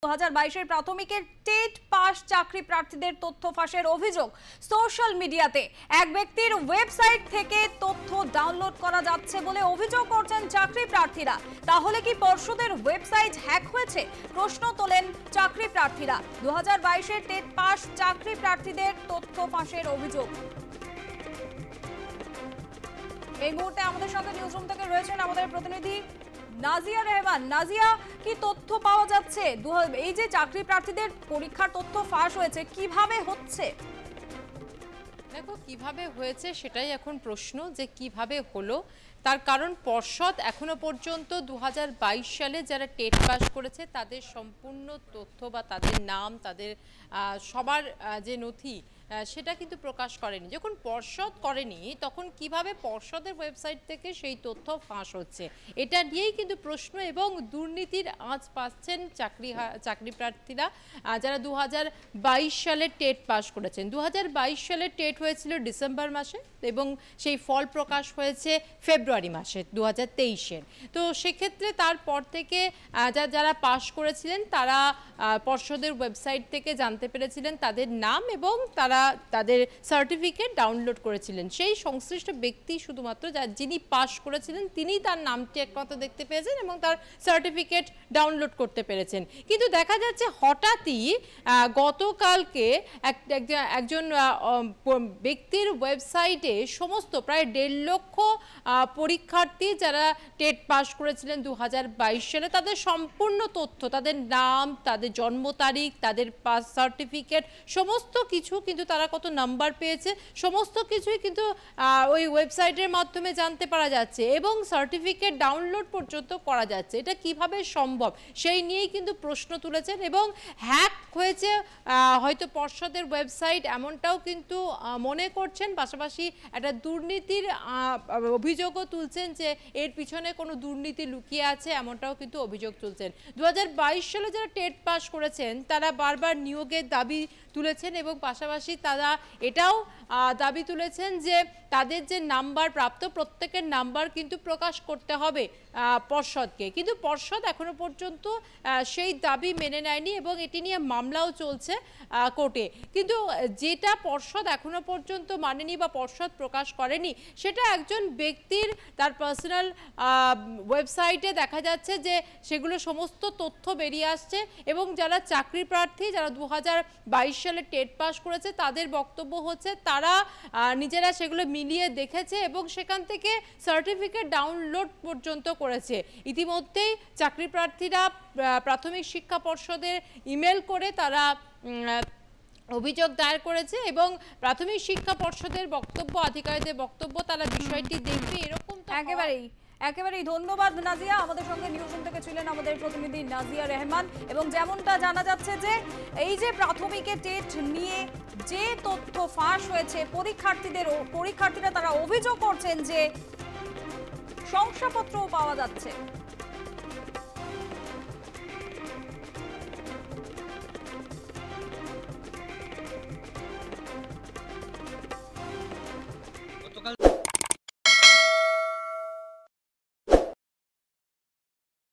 2022 প্রাথমিকের TET pass চাকরি প্রার্থীদের তথ্য ফাঁসের অভিযোগ সোশ্যাল মিডিয়াতে। এক ব্যক্তির ওয়েবসাইট থেকে তথ্য ডাউনলোড করা যাচ্ছে বলে অভিযোগ করছেন চাকরি প্রার্থীরা। তাহলে কি পর্ষদের ওয়েবসাইট হ্যাক হয়েছে? প্রশ্ন তোলেন চাকরি প্রার্থীরা। 2022 টেট পাস চাকরি প্রার্থীদের তথ্য ফাঁসের অভিযোগ। এই মুহূর্তে আমাদের সঙ্গে নিউজরুম থেকে রয়েছেন আমাদের প্রতিনিধি নাজিয়া রহমান। নাজিয়া, কি তথ্য পাওয়া যাচ্ছে? এই যে চাকরি প্রার্থীদের পরীক্ষার তথ্য ফাঁস হয়েছে, কিভাবে হচ্ছে? দেখো, কিভাবে হয়েছে সেটাই এখন প্রশ্ন, যে কিভাবে হলো। তার কারণ পর্ষদ এখনো পর্যন্ত 2022 সালে যারা টেট পাস করেছে তাদের সম্পূর্ণ তথ্য বা তাদের নাম, তাদের সবার যে নথি সেটা কিন্তু প্রকাশ করেনি। যখন পর্ষদ করেনি তখন কিভাবে পর্ষদের ওয়েবসাইট থেকে সেই তথ্য ফাঁস হচ্ছে, এটা নিয়েই কিন্তু প্রশ্ন এবং দুর্নীতির আঁচ পাচ্ছেন চাকরি প্রার্থীরা যারা 2022 সালে টেট পাস করেছেন। 2022 সালে টেট হয়েছিল ডিসেম্বর মাসে এবং সেই ফল প্রকাশ হয়েছে ফেব্রুয়ারি মাসে 2023-এর। তো সেক্ষেত্রে তারপর থেকে যারা পাস করেছিলেন তারা পর্ষদের ওয়েবসাইট থেকে জানতে পেরেছিলেন তাদের নাম এবং তারা তাদের সার্টিফিকেট ডাউনলোড করেছিলেন। সেই সংশ্লিষ্ট ব্যক্তি শুধুমাত্র যিনি পাস করেছিলেন তিনি তার নামটি একমাত্র দেখতে পেয়েছেন এবং তার সার্টিফিকেট ডাউনলোড করতে পেরেছেন। কিন্তু দেখা যাচ্ছে হঠাৎই গতকালকে একজন ব্যক্তির ওয়েবসাইটে সমস্ত প্রায় 1.5 লক্ষ পরীক্ষার্থী যারা টেট পাস করেছিলেন 2022 সালে তাদের সম্পূর্ণ তথ্য, তাদের নাম, তাদের জন্ম তারিখ, তাদের পাস সার্টিফিকেট, সমস্ত কিছু কিন্তু তারা কত নাম্বার পেয়েছে সমস্ত কিছুই কিন্তু ওই ওয়েবসাইটের মাধ্যমে জানতে পারা যাচ্ছে এবং সার্টিফিকেট ডাউনলোড পর্যন্ত করা যাচ্ছে। এটা কিভাবে সম্ভব সেই নিয়েই কিন্তু প্রশ্ন তুলেছেন এবং হ্যাক হয়েছে হয়তো পর্ষদের ওয়েবসাইট, এমনটাও কিন্তু মনে করছেন। পাশাপাশি একটা দুর্নীতির অভিযোগও তুলছেন যে এর পিছনে কোনো দুর্নীতি লুকিয়ে আছে, এমনটাও কিন্তু অভিযোগ তুলছেন। 2022 সালে যারা টেট পাস করেছেন তারা বারবার নিয়োগের দাবি তুলেছেন এবং পাশাপাশি তারা এটাও দাবি তুলেছেন যে তাদের যে নাম্বার প্রাপ্ত প্রত্যেকের নাম্বার কিন্তু প্রকাশ করতে হবে পর্ষদকে। কিন্তু পর্ষদ এখনো পর্যন্ত সেই দাবি মেনে নেয়নি এবং এটি নিয়ে মামলাও চলছে কোর্টে। কিন্তু যেটা পর্ষদ এখনো পর্যন্ত মানেনি বা পর্ষদ প্রকাশ করেনি সেটা একজন ব্যক্তির তার পার্সোনাল ওয়েবসাইটে দেখা যাচ্ছে যে সেগুলো সমস্ত তথ্য বেরিয়ে আসছে এবং যারা চাকরি প্রার্থী যারা 2022 সালে টেট পাস করেছে তাদের বক্তব্য হচ্ছে তারা নিজেরা সেগুলো মিলিয়ে দেখেছে এবং সেখান থেকে সার্টিফিকেট ডাউনলোড পর্যন্ত করেছে। ইতিমধ্যেই চাকরি প্রার্থীরা প্রাথমিক শিক্ষা পর্ষদের ইমেল করে তারা অভিযোগ দায়ের করেছে এবং প্রাথমিক শিক্ষা পর্ষদের বক্তব্য, আধিকারিকদের বক্তব্য, তারা বিষয়টি দেখবে এরকম। একেবারেই ধন্যবাদ নাজিয়া। আমাদের সঙ্গে নিউজরুম থেকে ছিলেন আমাদের প্রতিনিধি নাজিয়া রহমান। এবং যেমনটা জানা যাচ্ছে যে এই যে প্রাথমিকে টেট নিয়ে যে তথ্য ফাঁস হয়েছে পরীক্ষার্থীরা তারা অভিযোগ করছেন যে শংসাপত্রও পাওয়া যাচ্ছে।